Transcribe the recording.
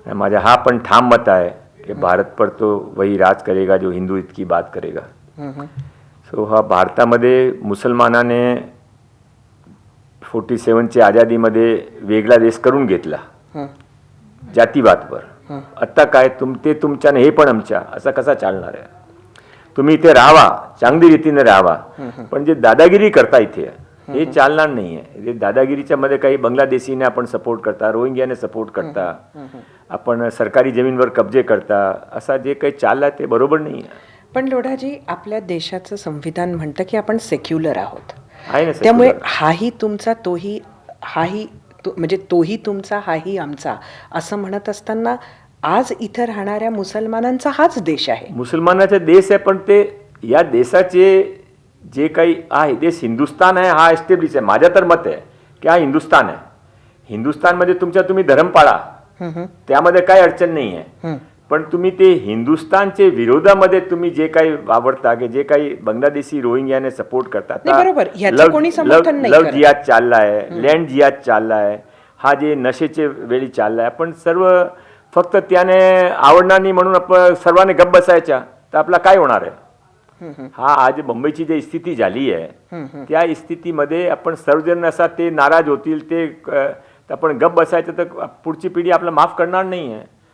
माझा हा पण ठाम मत आहे की भारत पर तो वही राज करेगा जो हिंदू हित की बात करेगा. सो हा भारतामध्ये मुसलमानाने 47च्या आझादीमध्ये वेगळा देश करून घेतला जातीवादवर. आता काय ते तुमच्याने हे पण आमच्या असं कसा चालणार आहे. तुम्ही इथे राहावा, चांगली रीतीने राहावा, पण जे दादागिरी करता इथे हे चालणार नाही आहे. जे दादागिरीच्या मध्ये काही बांगलादेशीने आपण सपोर्ट करता, रोहिंग्याने सपोर्ट करता, आपण सरकारी जमीनवर कब्जे करता, असा जे काही चालला ते बरोबर नाही आहे. पण लोढाजी, आपल्या देशाचं संविधान म्हणतं की आपण सेक्युलर आहोत. आहे ना त्यामुळे secular. हाही तुमचा म्हणजे तोही तुमचा हाही आमचा असं म्हणत असताना आज इथं राहणाऱ्या मुसलमानांचा हाच देश आहे. मुसलमानाचा देश आहे, पण ते या देशाचे जे काही आहे देश हिंदुस्थान आहे हा एस्टॅब्लिश आहे. माझं तर मत आहे की हा हिंदुस्थान आहे. हिंदुस्थानमध्ये तुम्ही धर्म पाळा, त्यामध्ये काही अडचण नाही आहे. पण तुम्ही ते हिंदुस्थानचे विरोधामध्ये तुम्ही जे काही वावरता की जे काही बांगलादेशी रोहिंग्याने सपोर्ट करतात, नाही, बरोबर, ह्याचं कोणी समर्थन नाही लव करत. जिहाद चाललाय, लँड जिहाद चाललाय, हा जे नशेचे वेळी चाललाय, पण सर्व फक्त त्याने आवडणार नाही म्हणून आपण सर्वांनी गप्प बसायच्या तर आपला काय होणार आहे. हा आज मुंबईची जी स्थिती झाली आहे त्या स्थितीमध्ये आपण सर्वजण असा ते नाराज होतील, ते आपण गप्प बसायचं तर पुढची पिढी आपला माफ करणार नाही आहे.